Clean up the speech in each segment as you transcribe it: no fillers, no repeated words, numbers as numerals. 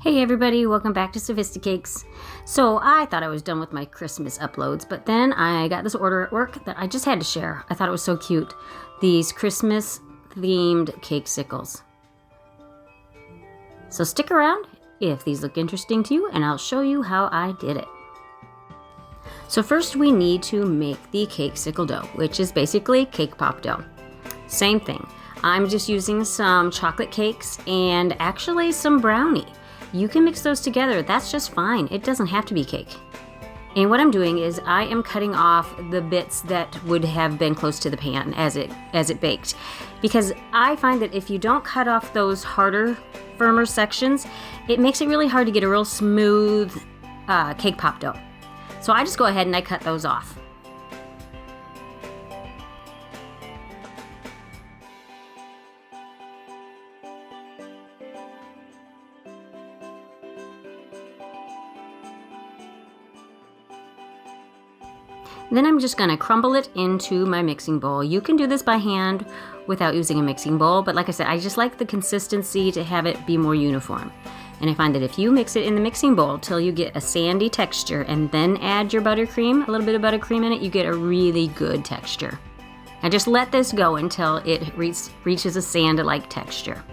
Hey everybody, welcome back to Sophisticakes. So I thought I was done with my Christmas uploads, but then I got this order at work that I just had to share. I thought it was so cute. These Christmas themed Cakesicles. So stick around if these look interesting to you and I'll show you how I did it. So first we need to make the Cakesicle dough, which is basically cake pop dough. Same thing. I'm just using some chocolate cakes and actually some brownie. You can mix those together, that's just fine. It doesn't have to be cake. And what I'm doing is I am cutting off the bits that would have been close to the pan as it baked. Because I find that if you don't cut off those harder, firmer sections, it makes it really hard to get a real smooth cake pop dough. So I just go ahead and I cut those off. Then I'm just gonna crumble it into my mixing bowl. You can do this by hand without using a mixing bowl, but like I said, I just like the consistency to have it be more uniform. And I find that if you mix it in the mixing bowl till you get a sandy texture and then add your buttercream, a little bit of buttercream in it, you get a really good texture. Now just let this go until it reaches a sand-like texture.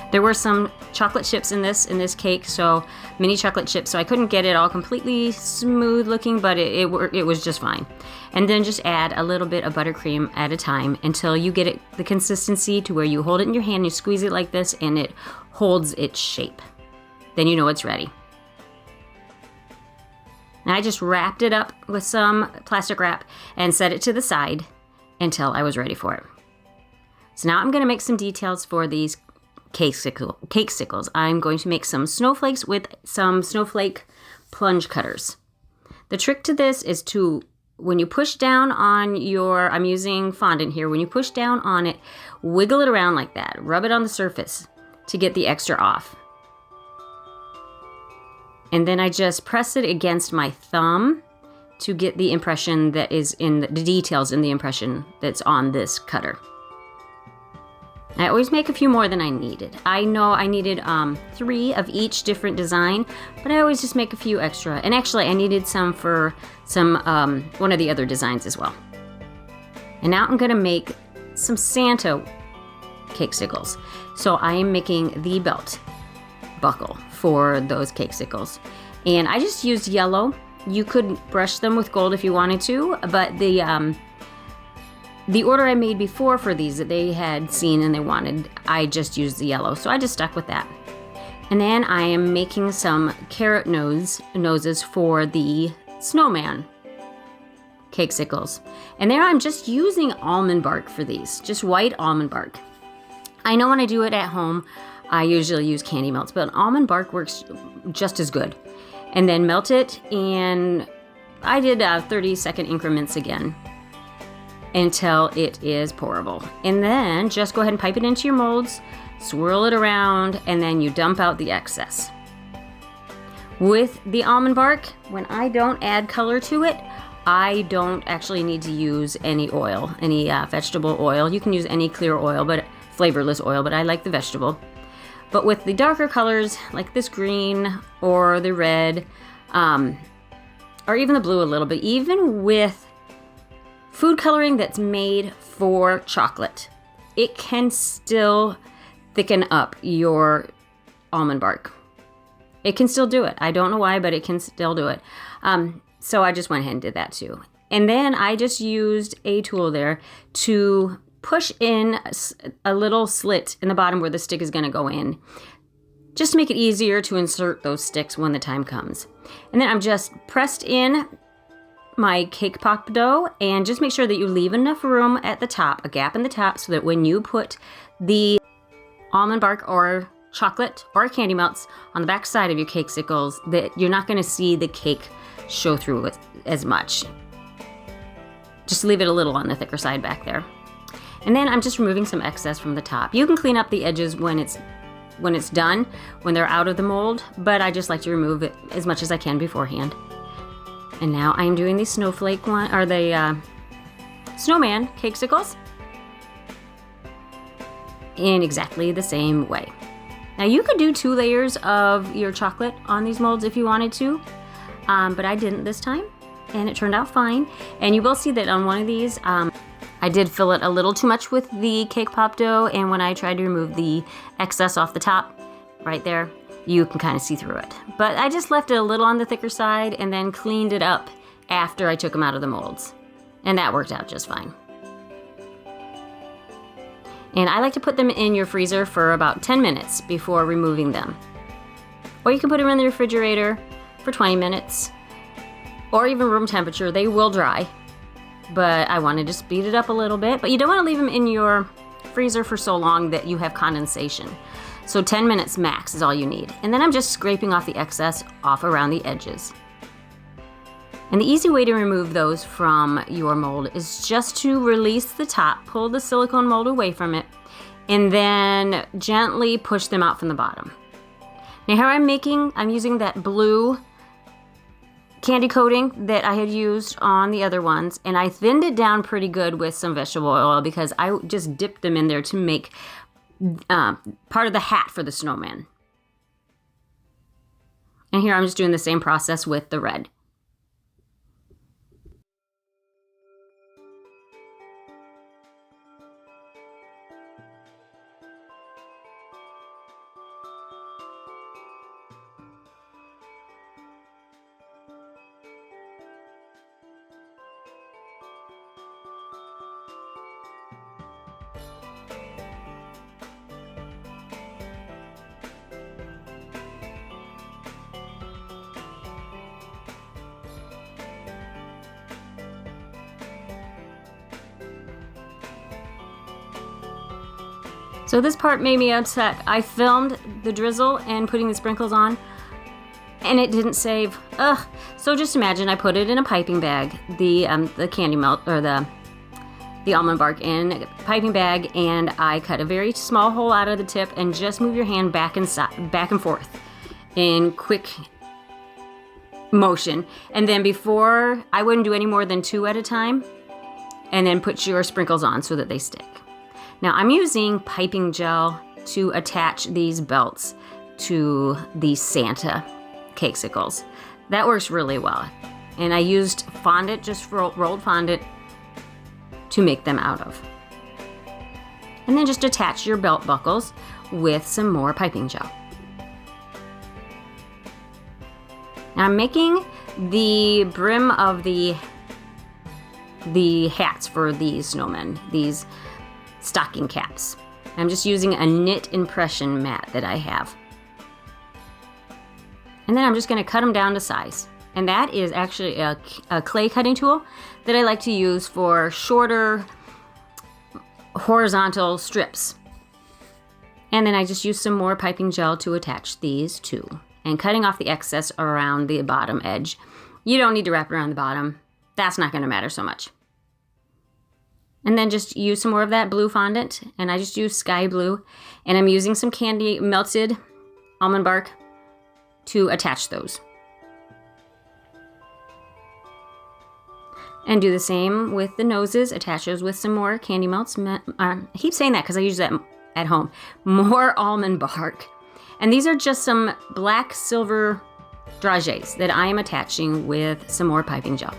There were some chocolate chips in this cake, so mini chocolate chips, so I couldn't get it all completely smooth looking, but it was just fine. And then just add a little bit of buttercream at a time until you get it the consistency to where you hold it in your hand, you squeeze it like this, and it holds its shape. Then you know it's ready. And I just wrapped it up with some plastic wrap and set it to the side until I was ready for it. So now I'm going to make some details for these Cakesicles. I'm going to make some snowflakes with some snowflake plunge cutters. The trick to this is to, when you push down on your, I'm using fondant here, when you push down on it, wiggle it around like that. Rub it on the surface to get the extra off. And then I just press it against my thumb to get the impression that is in the details in the impression that's on this cutter. I always make a few more than I needed. I know I needed 3 of each different design, but I always just make a few extra. And actually I needed some for some one of the other designs as well. And now I'm gonna make some Santa Cakesicles. So I am making the belt buckle for those Cakesicles. And I just used yellow. You could brush them with gold if you wanted to, but the order I made before for these that they had seen and they wanted, I just used the yellow, so I just stuck with that. And then I am making some carrot noses for the Snowman Cakesicles. And there I'm just using almond bark for these, just white almond bark. I know when I do it at home, I usually use candy melts, but almond bark works just as good. And then melt it, and I did 30-second increments again, until it is pourable. And then just go ahead and pipe it into your molds, swirl it around, and then you dump out the excess. With the almond bark, when I don't add color to it, I don't actually need to use any oil, any vegetable oil. You can use any clear oil, but flavorless oil, but I like the vegetable. But with the darker colors, like this green or the red, or even the blue a little bit, even with food coloring that's made for chocolate, it can still thicken up your almond bark. It can still do it. I don't know why, but it can still do it. So I just went ahead and did that too. And then I just used a tool there to push in a little slit in the bottom where the stick is going to go in, just to make it easier to insert those sticks when the time comes. And then I'm just pressed in my cake pop dough, and just make sure that you leave enough room at the top, a gap in the top, so that when you put the almond bark or chocolate or candy melts on the back side of your Cakesicles, that you're not going to see the cake show through it as much. Just leave it a little on the thicker side back there. And then I'm just removing some excess from the top. You can clean up the edges when it's done, when they're out of the mold, but I just like to remove it as much as I can beforehand. And now I'm doing the snowflake one, or the Snowman Cakesicles in exactly the same way. Now you could do 2 layers of your chocolate on these molds if you wanted to, but I didn't this time, and it turned out fine. And you will see that on one of these, I did fill it a little too much with the cake pop dough, and when I tried to remove the excess off the top, right there, you can kind of see through it. But I just left it a little on the thicker side and then cleaned it up after I took them out of the molds. And that worked out just fine. And I like to put them in your freezer for about 10 minutes before removing them. Or you can put them in the refrigerator for 20 minutes, or even room temperature. They will dry, but I wanted to speed it up a little bit. But you don't want to leave them in your freezer for so long that you have condensation. So 10 minutes max is all you need. And then I'm just scraping off the excess off around the edges. And the easy way to remove those from your mold is just to release the top, pull the silicone mold away from it, and then gently push them out from the bottom. Now here I'm using that blue candy coating that I had used on the other ones, and I thinned it down pretty good with some vegetable oil because I just dipped them in there to make part of the hat for the snowman. And here I'm just doing the same process with the red. So this part made me upset. I filmed the drizzle and putting the sprinkles on, and it didn't save. Ugh. So just imagine I put it in a piping bag, the candy melt, or the almond bark in a piping bag, and I cut a very small hole out of the tip and just move your hand back and forth in quick motion. And then before, I wouldn't do any more than 2 at a time, and then put your sprinkles on so that they stick. Now I'm using piping gel to attach these belts to these Santa Cakesicles. That works really well. And I used fondant, just rolled fondant, to make them out of. And then just attach your belt buckles with some more piping gel. Now I'm making the brim of the hats for these snowmen, these stocking caps. I'm just using a knit impression mat that I have. And then I'm just going to cut them down to size. And that is actually a clay cutting tool that I like to use for shorter horizontal strips. And then I just use some more piping gel to attach these too. And cutting off the excess around the bottom edge. You don't need to wrap it around the bottom. That's not going to matter so much. And then just use some more of that blue fondant. And I just use sky blue. And I'm using some candy melted almond bark to attach those. And do the same with the noses. Attach those with some more candy melts. I keep saying that because I use that at home. More almond bark. And these are just some black silver dragées that I am attaching with some more piping gel.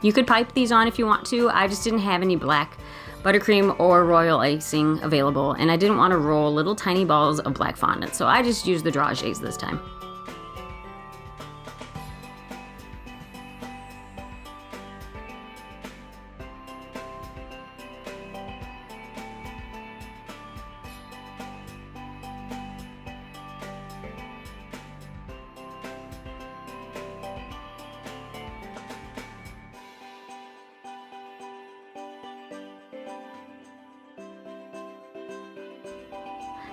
You could pipe these on if you want to. I just didn't have any black buttercream or royal icing available, and I didn't want to roll little tiny balls of black fondant, so I just used the dragées this time.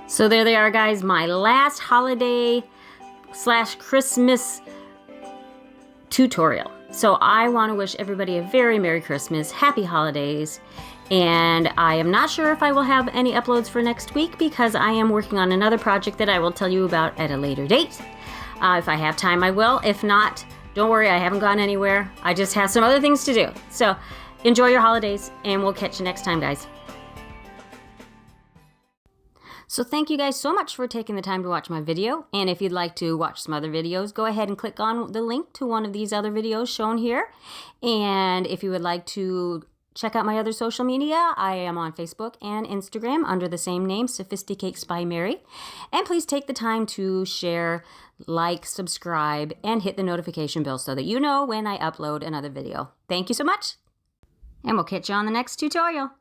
So there they are, guys, my last holiday / Christmas tutorial. So I want to wish everybody a very Merry Christmas, Happy Holidays, and I am not sure if I will have any uploads for next week because I am working on another project that I will tell you about at a later date. If I have time, I will. If not, don't worry, I haven't gone anywhere. I just have some other things to do. So enjoy your holidays, and we'll catch you next time, guys. So thank you guys so much for taking the time to watch my video. And if you'd like to watch some other videos, go ahead and click on the link to one of these other videos shown here. And if you would like to check out my other social media, I am on Facebook and Instagram under the same name, Sophisticakes by Mary. And please take the time to share, like, subscribe, and hit the notification bell so that you know when I upload another video. Thank you so much, and we'll catch you on the next tutorial.